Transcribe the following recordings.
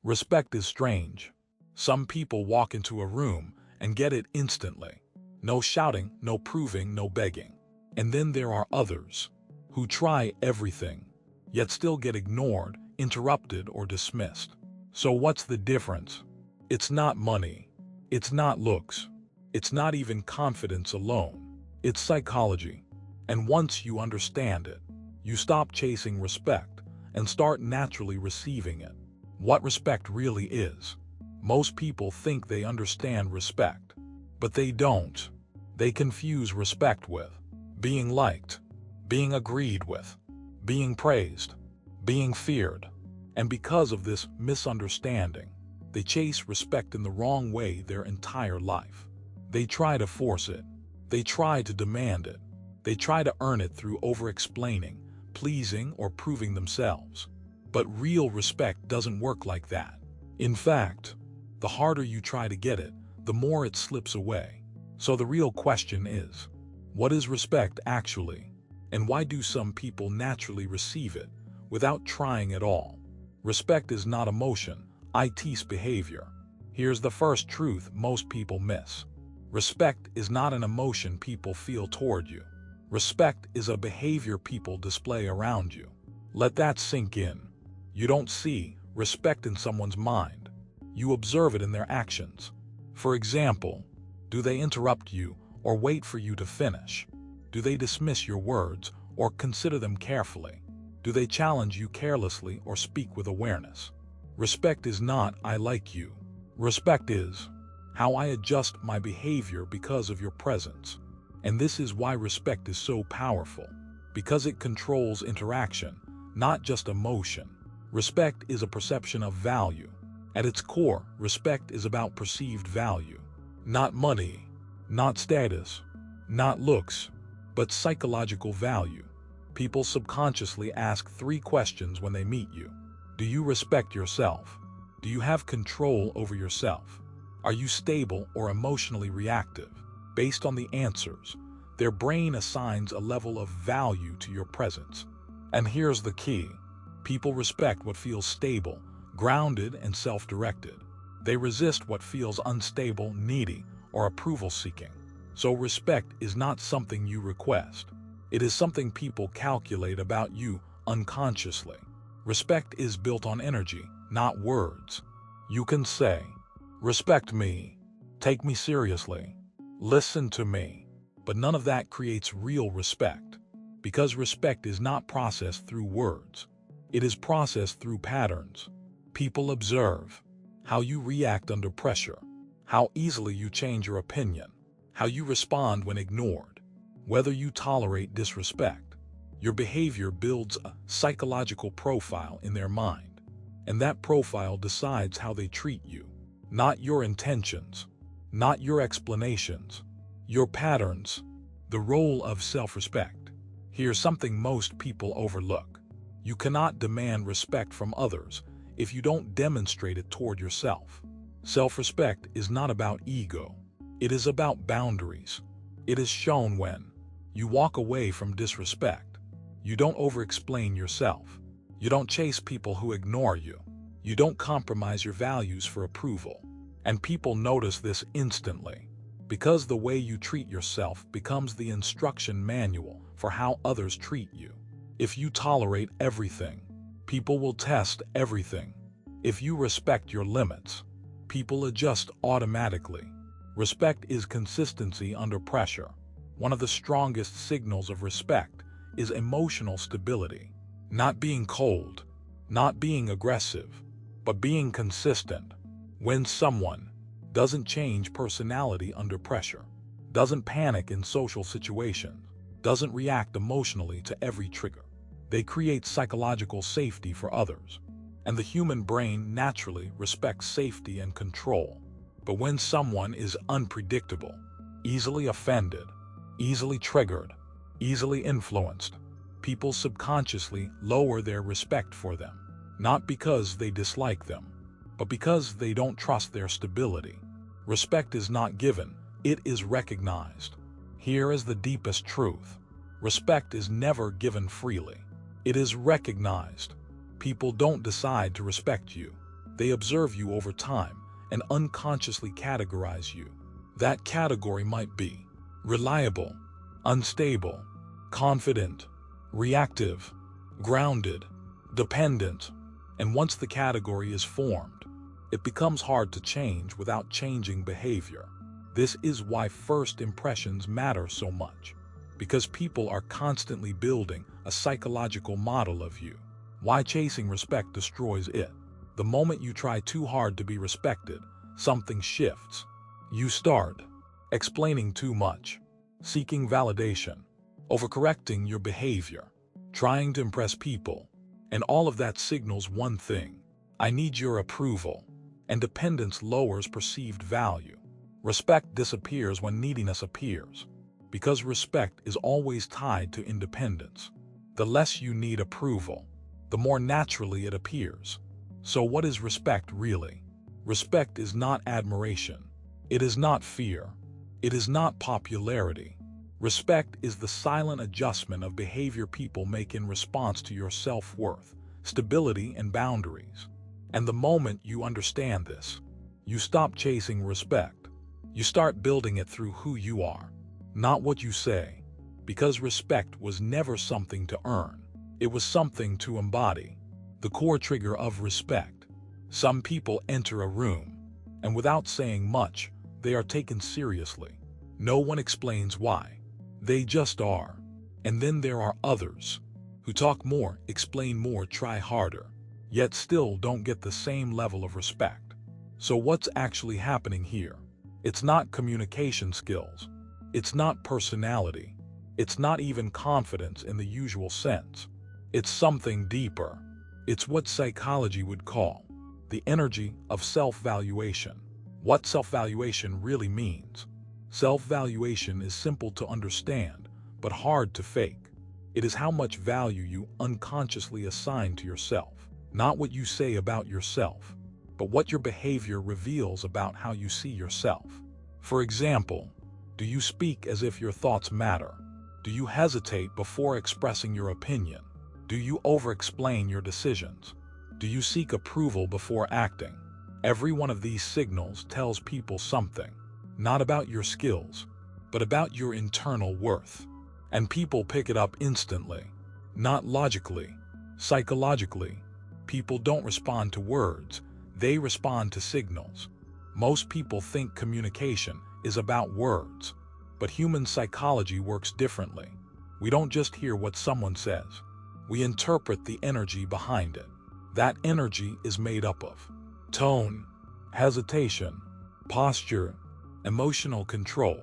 Respect is strange. Some people walk into a room and get it instantly. No shouting, no proving, no begging. And then there are others who try everything, yet still get ignored, interrupted, or dismissed. So what's the difference? It's not money. It's not looks. It's not even confidence alone. It's psychology. And once you understand it, you stop chasing respect and start naturally receiving it. What respect really is. Most people think they understand respect, but they don't. They confuse respect with being liked, being agreed with, being praised, being feared. And because of this misunderstanding, they chase respect in the wrong way their entire life. They try to force it. They try to demand it. They try to earn it through over-explaining, pleasing, or proving themselves. But real respect doesn't work like that. In fact, the harder you try to get it, the more it slips away. So the real question is, what is respect actually? And why do some people naturally receive it without trying at all? Respect is not emotion, it's behavior. Here's the first truth most people miss. Respect is not an emotion people feel toward you. Respect is a behavior people display around you. Let that sink in. You don't see respect in someone's mind. You observe it in their actions. For example, do they interrupt you or wait for you to finish? Do they dismiss your words or consider them carefully? Do they challenge you carelessly or speak with awareness? Respect is not "I like you." Respect is how I adjust my behavior because of your presence. And this is why respect is so powerful, because it controls interaction, not just emotion. Respect is a perception of value. At its core, respect is about perceived value. Not money, not status, not looks, but psychological value. People subconsciously ask 3 questions when they meet you. Do you respect yourself? Do you have control over yourself? Are you stable or emotionally reactive? Based on the answers, their brain assigns a level of value to your presence. And here's the key. People respect what feels stable, grounded, and self-directed. They resist what feels unstable, needy, or approval-seeking. So respect is not something you request. It is something people calculate about you unconsciously. Respect is built on energy, not words. You can say, "Respect me," "Take me seriously," "Listen to me," but none of that creates real respect, because respect is not processed through words. It is processed through patterns. People observe how you react under pressure, how easily you change your opinion, how you respond when ignored, whether you tolerate disrespect. Your behavior builds a psychological profile in their mind, and that profile decides how they treat you. Not your intentions, not your explanations, your patterns. The role of self-respect. Here's something most people overlook. You cannot demand respect from others if you don't demonstrate it toward yourself. Self-respect is not about ego. It is about boundaries. It is shown when you walk away from disrespect. You don't over-explain yourself. You don't chase people who ignore you. You don't compromise your values for approval. And people notice this instantly, because the way you treat yourself becomes the instruction manual for how others treat you. If you tolerate everything, people will test everything. If you respect your limits, people adjust automatically. Respect is consistency under pressure. One of the strongest signals of respect is emotional stability. Not being cold, not being aggressive, but being consistent. When someone doesn't change personality under pressure, doesn't panic in social situations, doesn't react emotionally to every trigger, they create psychological safety for others. And the human brain naturally respects safety and control. But when someone is unpredictable, easily offended, easily triggered, easily influenced, people subconsciously lower their respect for them, not because they dislike them, but because they don't trust their stability. Respect is not given, it is recognized. Here is the deepest truth. Respect is never given freely. It is recognized. People don't decide to respect you. They observe you over time and unconsciously categorize you. That category might be reliable, unstable, confident, reactive, grounded, dependent. And once the category is formed, it becomes hard to change without changing behavior. This is why first impressions matter so much, because people are constantly building a psychological model of you. Why chasing respect destroys it. The moment you try too hard to be respected, something shifts. You start explaining too much, seeking validation, overcorrecting your behavior, trying to impress people, and all of that signals one thing: I need your approval. And dependence lowers perceived value. Respect disappears when neediness appears, because respect is always tied to independence. The less you need approval, the more naturally it appears. So what is respect really? Respect is not admiration. It is not fear. It is not popularity. Respect is the silent adjustment of behavior people make in response to your self-worth, stability, and boundaries. And the moment you understand this, you stop chasing respect. You start building it through who you are, not what you say. Because respect was never something to earn. It was something to embody. The core trigger of respect. Some people enter a room, and without saying much, they are taken seriously. No one explains why. They just are. And then there are others who talk more, explain more, try harder, yet still don't get the same level of respect. So what's actually happening here? It's not communication skills. It's not personality. It's not even confidence in the usual sense. It's something deeper. It's what psychology would call the energy of self-valuation. What self-valuation really means. Self-valuation is simple to understand, but hard to fake. It is how much value you unconsciously assign to yourself. Not what you say about yourself, but what your behavior reveals about how you see yourself. For example, do you speak as if your thoughts matter? Do you hesitate before expressing your opinion? Do you over-explain your decisions? Do you seek approval before acting? Every one of these signals tells people something, not about your skills, but about your internal worth. And people pick it up instantly, not logically, psychologically. People don't respond to words, they respond to signals. Most people think communication is about words, but human psychology works differently. We don't just hear what someone says. We interpret the energy behind it. That energy is made up of tone, hesitation, posture, emotional control,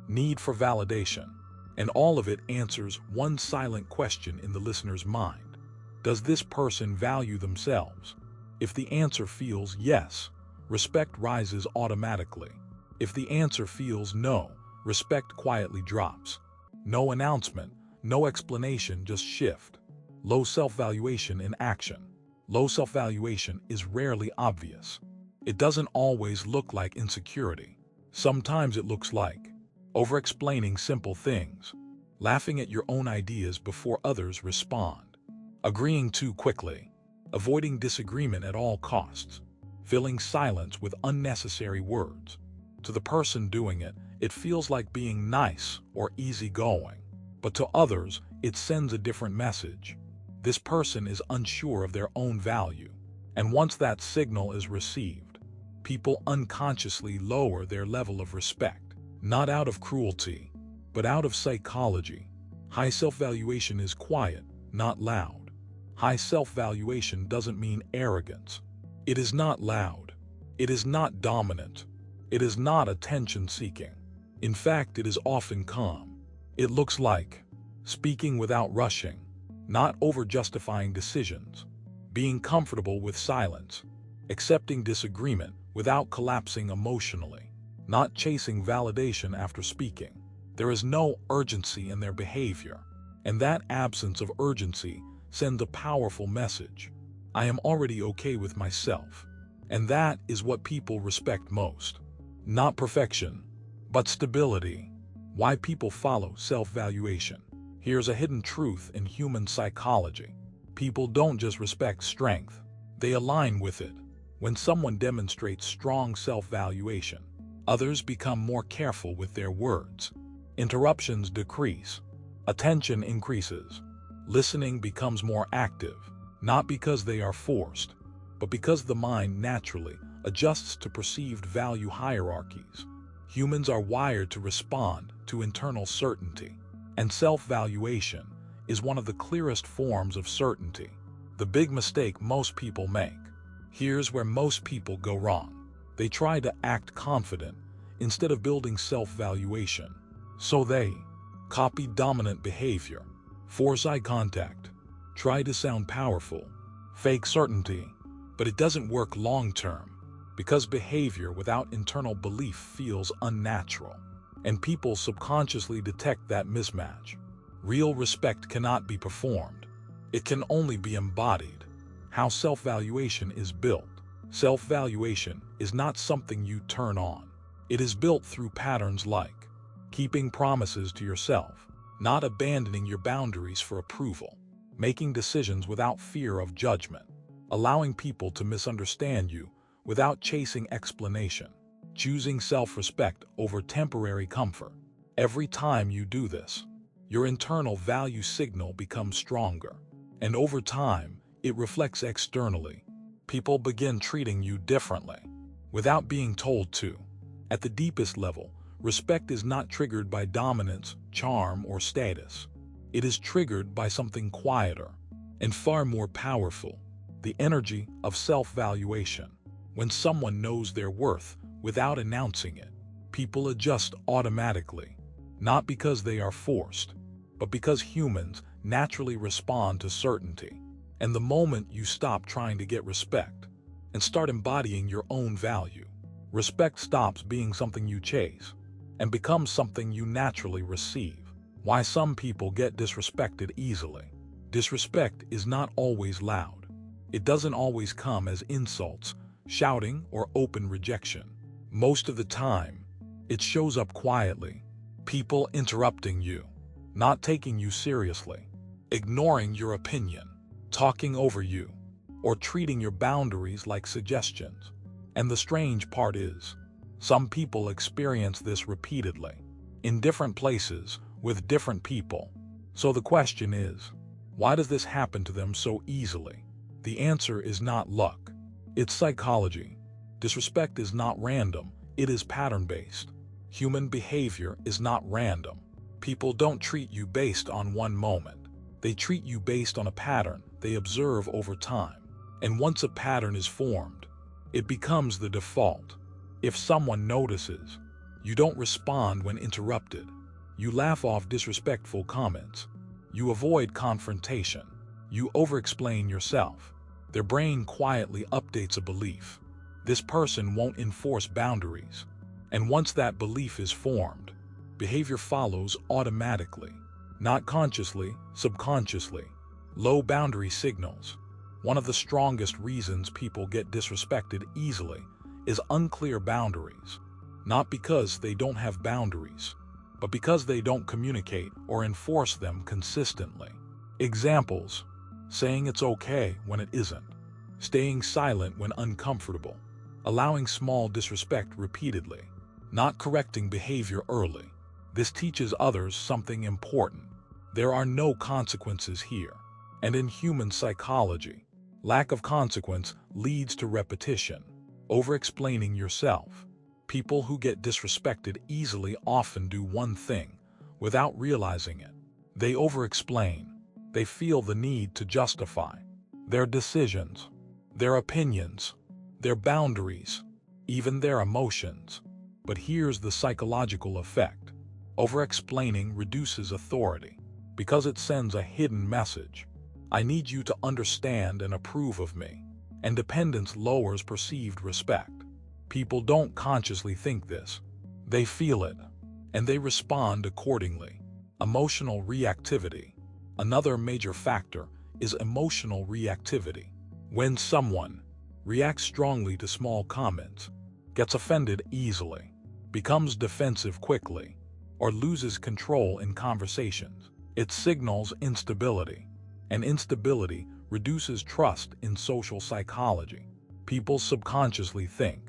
need for validation, and all of it answers one silent question in the listener's mind. Does this person value themselves? If the answer feels yes, respect rises automatically. If the answer feels no, respect quietly drops. No announcement, no explanation, just shift. Low self-valuation in action. Low self-valuation is rarely obvious. It doesn't always look like insecurity. Sometimes it looks like over-explaining simple things, laughing at your own ideas before others respond, agreeing too quickly, avoiding disagreement at all costs, filling silence with unnecessary words. To the person doing it, it feels like being nice or easygoing, but to others, it sends a different message. This person is unsure of their own value, and once that signal is received, people unconsciously lower their level of respect, not out of cruelty, but out of psychology. High self-valuation is quiet, not loud. High self-valuation doesn't mean arrogance. It is not loud. It is not dominant. It is not attention-seeking. In fact, it is often calm. It looks like speaking without rushing, not over-justifying decisions, being comfortable with silence, accepting disagreement without collapsing emotionally, not chasing validation after speaking. There is no urgency in their behavior, and that absence of urgency sends a powerful message. I am already okay with myself. And that is what people respect most. Not perfection, but stability. Why people follow self-valuation. Here's a hidden truth in human psychology. People don't just respect strength, they align with it. When someone demonstrates strong self-valuation, others become more careful with their words. Interruptions decrease. Attention increases. Listening becomes more active, not because they are forced, but because the mind naturally adjusts to perceived value hierarchies. Humans are wired to respond to internal certainty, and self-valuation is one of the clearest forms of certainty. The big mistake most people make. Here's where most people go wrong. They try to act confident instead of building self-valuation. So they copy dominant behavior, force eye contact, try to sound powerful, fake certainty, but it doesn't work long-term because behavior without internal belief feels unnatural, and people subconsciously detect that mismatch. Real respect cannot be performed. It can only be embodied. How self-valuation is built. Self-valuation is not something you turn on. It is built through patterns like keeping promises to yourself, not abandoning your boundaries for approval, making decisions without fear of judgment, allowing people to misunderstand you without chasing explanation, choosing self-respect over temporary comfort. Every time you do this, your internal value signal becomes stronger, and over time, it reflects externally. People begin treating you differently, without being told to. At the deepest level, respect is not triggered by dominance, charm, or status. It is triggered by something quieter and far more powerful: the energy of self-valuation. When someone knows their worth without announcing it, people adjust automatically, not because they are forced, but because humans naturally respond to certainty. And the moment you stop trying to get respect and start embodying your own value, respect stops being something you chase and becomes something you naturally receive. Why some people get disrespected easily. Disrespect is not always loud. It doesn't always come as insults, shouting, or open rejection. Most of the time, it shows up quietly. People interrupting you, not taking you seriously, ignoring your opinion, talking over you, or treating your boundaries like suggestions. And the strange part is, some people experience this repeatedly, in different places, with different people. So the question is, why does this happen to them so easily? The answer is not luck. It's psychology. Disrespect is not random, it is pattern-based. Human behavior is not random. People don't treat you based on one moment. They treat you based on a pattern they observe over time. And once a pattern is formed, it becomes the default. If someone notices, you don't respond when interrupted. You laugh off disrespectful comments. You avoid confrontation. You over-explain yourself. Their brain quietly updates a belief. This person won't enforce boundaries. And once that belief is formed, behavior follows automatically. Not consciously, subconsciously. Low boundary signals. One of the strongest reasons people get disrespected easily is unclear boundaries. Not because they don't have boundaries, but because they don't communicate or enforce them consistently. Examples: saying it's okay when it isn't, staying silent when uncomfortable, allowing small disrespect repeatedly, not correcting behavior early. This teaches others something important. There are no consequences here. And in human psychology, lack of consequence leads to repetition, over-explaining yourself. People who get disrespected easily often do one thing without realizing it. They over-explain. They feel the need to justify their decisions, their opinions, their boundaries, even their emotions. But here's the psychological effect. Over-explaining reduces authority because it sends a hidden message. I need you to understand and approve of me. And dependence lowers perceived respect. People don't consciously think this. They feel it, and they respond accordingly. Emotional reactivity. Another major factor is emotional reactivity. When someone reacts strongly to small comments, gets offended easily, becomes defensive quickly, or loses control in conversations, it signals instability. And instability reduces trust in social psychology. People subconsciously think,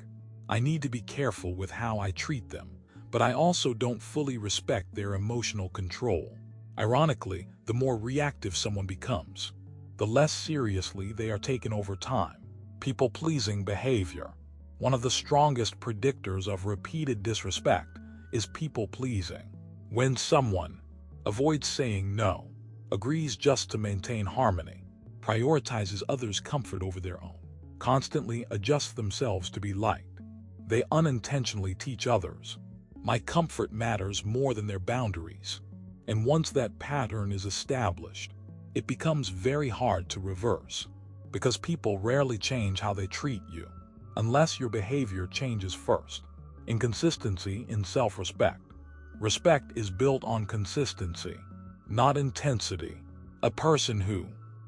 I need to be careful with how I treat them, but I also don't fully respect their emotional control. Ironically, the more reactive someone becomes, the less seriously they are taken over time. People-pleasing behavior. One of the strongest predictors of repeated disrespect is people-pleasing. When someone avoids saying no, agrees just to maintain harmony, prioritizes others' comfort over their own, constantly adjusts themselves to be liked, they unintentionally teach others, my comfort matters more than their boundaries. And once that pattern is established, it becomes very hard to reverse, because people rarely change how they treat you, unless your behavior changes first. Inconsistency in self-respect. Respect is built on consistency, not intensity. A person who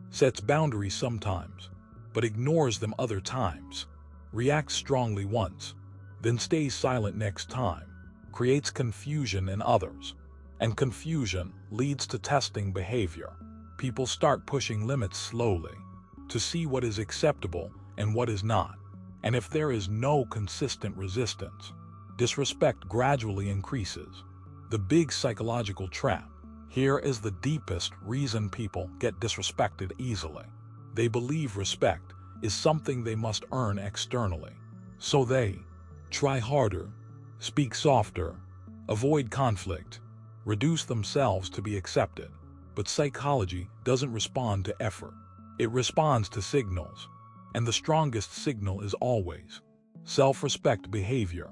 sets boundaries sometimes, but ignores them other times, reacts strongly once, then stays silent next time, creates confusion in others. And confusion leads to testing behavior. People start pushing limits slowly to see what is acceptable and what is not. And if there is no consistent resistance, disrespect gradually increases. The big psychological trap. Here is the deepest reason people get disrespected easily. They believe respect is something they must earn externally. So they try harder, speak softer, avoid conflict, reduce themselves to be accepted. But psychology doesn't respond to effort. It responds to signals. And the strongest signal is always self-respect behavior.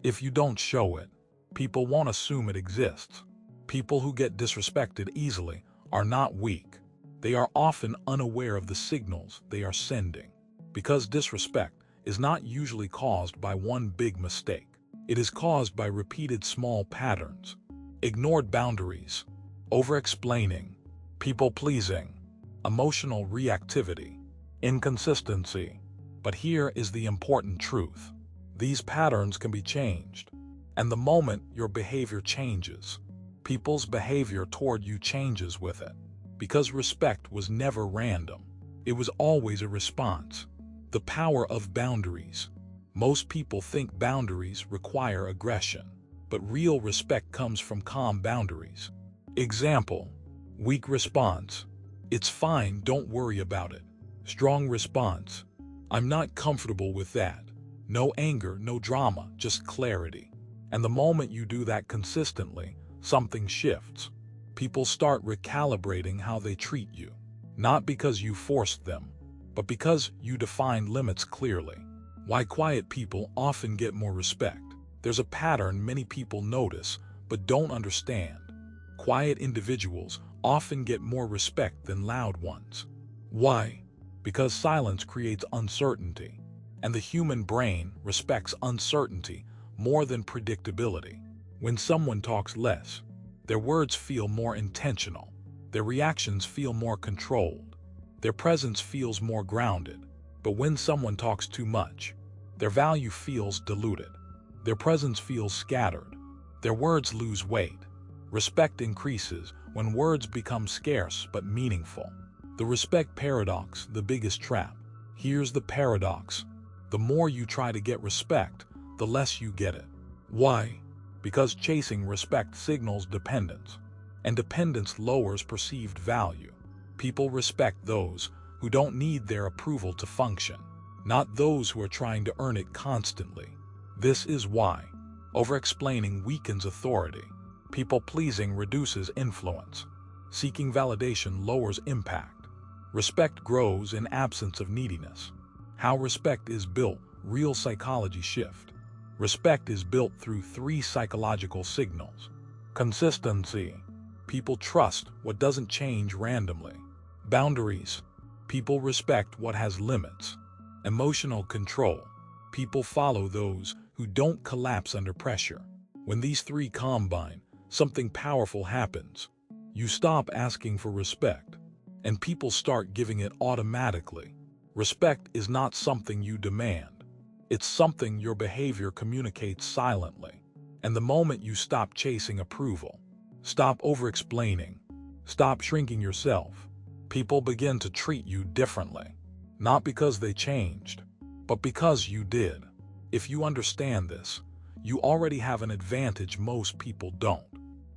If you don't show it, people won't assume it exists. People who get disrespected easily are not weak. They are often unaware of the signals they are sending. Because disrespect is not usually caused by one big mistake. It is caused by repeated small patterns, ignored boundaries, over-explaining, people-pleasing, emotional reactivity, inconsistency. But here is the important truth. These patterns can be changed. And the moment your behavior changes, people's behavior toward you changes with it. Because respect was never random. It was always a response. The power of boundaries. Most people think boundaries require aggression, but real respect comes from calm boundaries. Example: weak response, it's fine, don't worry about it. Strong response, I'm not comfortable with that. No anger, no drama, just clarity. And the moment you do that consistently, something shifts. People start recalibrating how they treat you. Not because you forced them, but because you defined limits clearly. Why quiet people often get more respect. There's a pattern many people notice but don't understand. Quiet individuals often get more respect than loud ones. Why? Because silence creates uncertainty, and the human brain respects uncertainty more than predictability. When someone talks less, their words feel more intentional, their reactions feel more controlled, their presence feels more grounded. But when someone talks too much, their value feels diluted, their presence feels scattered, their words lose weight. Respect increases when words become scarce but meaningful. The respect paradox, the biggest trap. Here's the paradox. The more you try to get respect, the less you get it. Why? Because chasing respect signals dependence, and dependence lowers perceived value. People respect those who don't need their approval to function, not those who are trying to earn it constantly. This is why over-explaining weakens authority. People-pleasing reduces influence. Seeking validation lowers impact. Respect grows in absence of neediness. How respect is built, real psychology shift. Respect is built through 3 psychological signals. Consistency. People trust what doesn't change randomly. Boundaries. People respect what has limits. Emotional control. People follow those who don't collapse under pressure. When these 3 combine, something powerful happens. You stop asking for respect, and people start giving it automatically. Respect is not something you demand. It's something your behavior communicates silently. And the moment you stop chasing approval, stop over-explaining, stop shrinking yourself, people begin to treat you differently. Not because they changed, but because you did. If you understand this, you already have an advantage most people don't.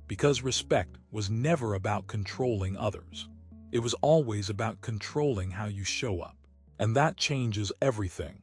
Because respect was never about controlling others. It was always about controlling how you show up. And that changes everything.